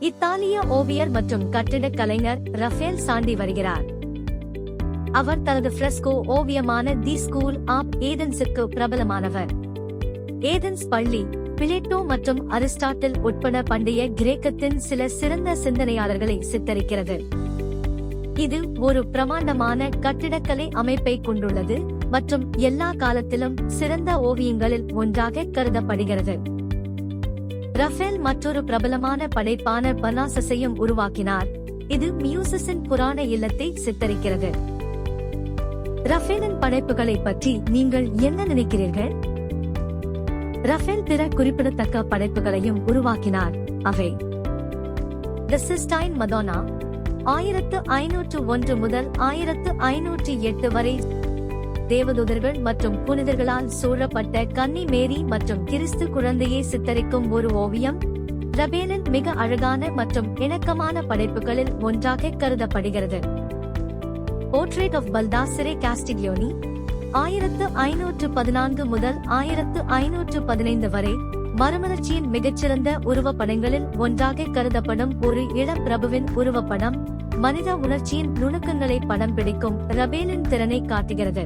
இத்தாலிய ஓவியர் மற்றும் கட்டிடக் கலைஞர் ரஃபேல் சாண்டி வருகிறார். அவர் தனது ஃப்ரெஸ்கோ ஓவியமான தி ஸ்கூல் ஆப் ஏதென்ஸுக்கு பிரபலமானவர். ஏதென்ஸ் பள்ளி பிளேட்டோ மற்றும் அரிஸ்டாட்டில் உட்பட பண்டைய கிரேக்கத்தின் சில சிறந்த சிந்தனையாளர்களை சித்தரிக்கிறது. இது ஒரு பிரமாண்டமான கட்டிடக்கலை அமைப்பை கொண்டுள்ளது மற்றும் எல்லா காலத்திலும் சிறந்த ஓவியங்களில் ஒன்றாக கருதப்படுகிறது. ரஃபேல் மற்றொரு பிரபலமான படைப்பான பர்னாசஸையும் உருவாக்கினார். இது மியூசஸின் புராண இல்லத்தை சித்தரிக்கிறது. ரஃபேலின் படைப்புகளை பற்றி நீங்கள் என்ன நினைக்கிறீர்கள்? ரஃபேல் பிற குறிப்பிடத்தக்க படைப்புகளையும் உருவாக்கினார். அவை தி சிஸ்டைன் மதோனா 1501 முதல் 1508 வரை, தேவதூதர்கள் மற்றும் புனிதர்களால் சூழப்பட்ட கன்னி மேரி மற்றும் கிறிஸ்து குழந்தையை சித்தரிக்கும் ஒரு ஓவியம். ரஃபேலின் மிக அழகான மற்றும் இணக்கமான படைப்புகளில் ஒன்றாக கருதப்படுகிறது. போர்ட்ரேட் ஆஃப் பல்தாசரே காஸ்டிக்லியோனி 1514 முதல் 1515 வரை, மறுமலர்ச்சியின் மிகச்சிறந்த உருவப்படங்களில் ஒன்றாக கருதப்படும் ஒரு இளம் பிரபுவின் உருவப்படம். மனித உணர்ச்சியின் நுணுக்கங்களை படம் பிடிக்கும் ரஃபேலின் திறனை காட்டுகிறது.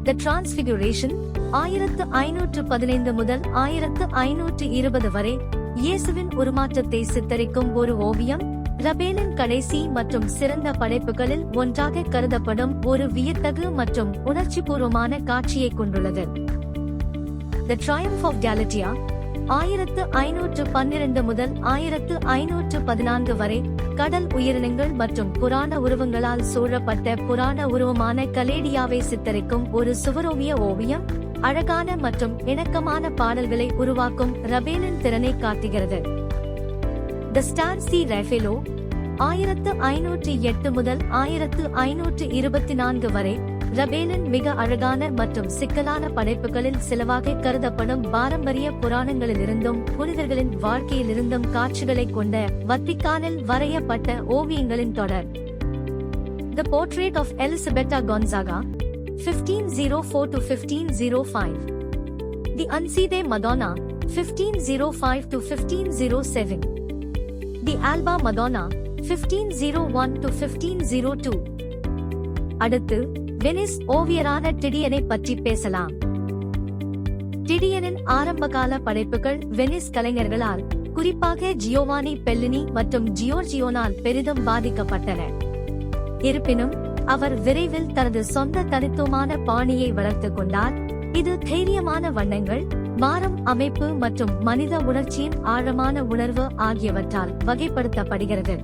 தி டிரான்ஸ்பிகுரேஷன் 1515 முதல் 1520 வரை, இயேசுவின் உருமாற்றத்தை சித்தரிக்கும் ஒரு ஓவியம். ரஃபேலின் கடைசி மற்றும் சிறந்த படைப்புகளில் ஒன்றாக கருதப்படும் ஒரு வியத்தகு மற்றும் உணர்ச்சிபூர்வமான காட்சியை கொண்டுள்ளது. தி ட்ரையம்ஃப் ஆஃப் கேலட்டியா 1512 முதல் 1514 வரை, கடல் உயிரினங்கள் மற்றும் புராண உருவங்களால் சூழப்பட்ட புராண உருவமான கலேடியாவை சித்தரிக்கும் ஒரு சுவரோவிய ஓவியம். அழகான மற்றும் இணக்கமான பாடல்களை உருவாக்கும் ரஃபேலின் திறனை காட்டுகிறது. தி ஸ்டார் சி ரஃபேலோ 1508 முதல் 1524 வரை, ரஃபேலின் மிக அழகான மற்றும் சிக்கலான படைப்புகளில் சிலவாக கருதப்படும் பாரம்பரிய புராணங்களிலிருந்தும் புனிதர்களின் வாழ்க்கையிலிருந்தும் காட்சிகளை கொண்ட வத்திக்கானில் வரையப்பட்ட ஓவியங்களின் தொடர். The Portrait of Elisabetta Gonzaga 1504 to 1505, the Ansidei Madonna 1505 to 1507, the Alba Madonna 1501 to 1502. அடுத்து வெனிஸ் ஓவியரான டிடியனை பற்றி பேசலாம். டிடியனின் ஆரம்பகால படைப்புகள் வெனிஸ் கலைஞர்களால், குறிப்பாக ஜியோவானி பெல்லினி மற்றும் ஜியோர்ஜியோனால் பெரிதும் பாதிக்கப்பட்டன. இருப்பினும் அவர் விரைவில் தனது சொந்த தனித்துவமான பாணியை வளர்த்துக் கொண்டார். இது தைரியமான வண்ணங்கள், மாறும் அமைப்பு மற்றும் மனித உணர்ச்சியின் ஆழமான உணர்வு ஆகியவற்றால் வகைப்படுத்தப்படுகிறது.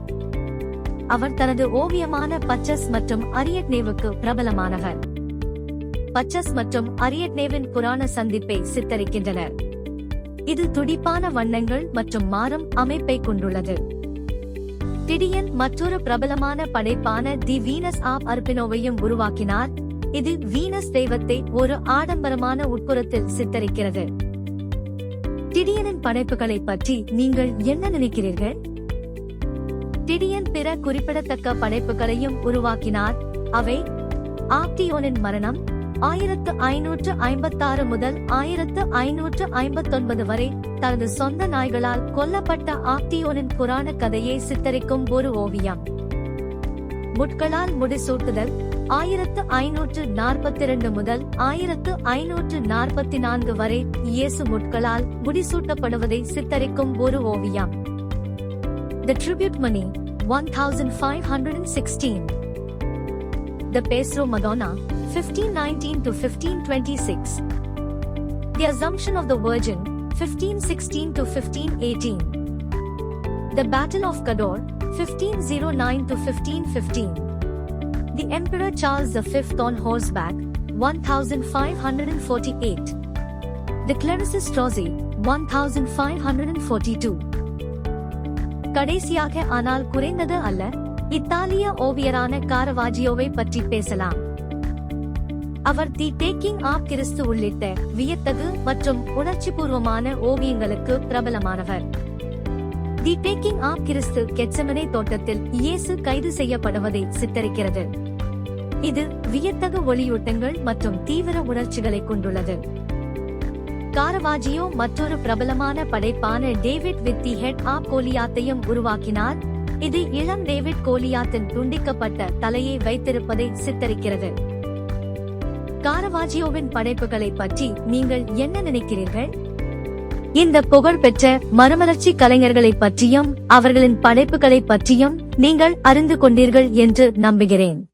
அவர் தனது ஓவியமான பச்சஸ் மற்றும் அரியட்னேவுக்கு பிரபலமானவர். பச்சஸ் மற்றும் அரியட்னேவின் புராண சந்திப்பை சித்தரிக்கின்றனர். இது துடிப்பான வண்ணங்கள் மற்றும் மாறும் அமைப்பை கொண்டுள்ளது. டிடியன் மற்றொரு பிரபலமான படைப்பான தி வீனஸ் ஆப் அர்பினோவையும் உருவாக்கினார். இது வீனஸ் தெய்வத்தை ஒரு ஆடம்பரமான உட்புறத்தில் சித்தரிக்கிறது. டிடியனின் படைப்புகளை பற்றி நீங்கள் என்ன நினைக்கிறீர்கள்? டிடியன் பிற குறிப்பிடத்தக்க படைப்புகளையும் உருவாக்கினார். அவை ஆக்டியோனின் மரணம் 1556 முதல் 1559 வரை, தனது சொந்த நாய்களால் கொல்லப்பட்ட ஆக்டியோனின் புராண கதையை சித்தரிக்கும் ஒரு ஓவியம். முட்களால் முடிசூட்டுதல் 1542 முதல் 1544 வரை, இயேசு முட்களால் முடிசூட்டப்படுவதை சித்தரிக்கும் ஒரு ஓவியம். The Tribute Money 1516, the Pesaro Madonna 1519 to 1526, the Assumption of the Virgin 1516 to 1518, the Battle of Cadore 1509 to 1515, The Emperor Charles V on horseback 1548, The Clarice Strozzi 1542. கடைசியாக, ஆனால் குறைந்தது அல்ல, இத்தாலிய ஓவியரான காரவாஜியோவை பற்றி பேசலாம். அவர் தி டேக்கிங் ஆப் கிறிஸ்து உள்ளிட்ட வியத்தகு மற்றும் உணர்ச்சிபூர்வமான ஓவியங்களுக்கு பிரபலமானவர். தி டேக்கிங் ஆப் கிறிஸ்து கெத்செமனே தோட்டத்தில் இயேசு கைது செய்யப்படுவதை சித்தரிக்கிறது. இது வியத்தகு ஒளியூட்டங்கள் மற்றும் தீவிர உணர்ச்சிகளை கொண்டுள்ளது. காரவாஜியோ மற்றொரு பிரபலமான படைப்பான David with the Head of கோலியாத்தையும் உருவாக்கினார். இது இளம் டேவிட் கோலியாத்தின் துண்டிக்கப்பட்ட தலையை வைத்திருப்பதை சித்தரிக்கிறது. காரவாஜியோவின் படைப்புகளை பற்றி நீங்கள் என்ன நினைக்கிறீர்கள்? இந்த புகழ்பெற்ற மறுமலர்ச்சி கலைஞர்களை பற்றியும் அவர்களின் படைப்புகளை பற்றியும் நீங்கள் அறிந்து கொண்டீர்கள் என்று நம்புகிறேன்.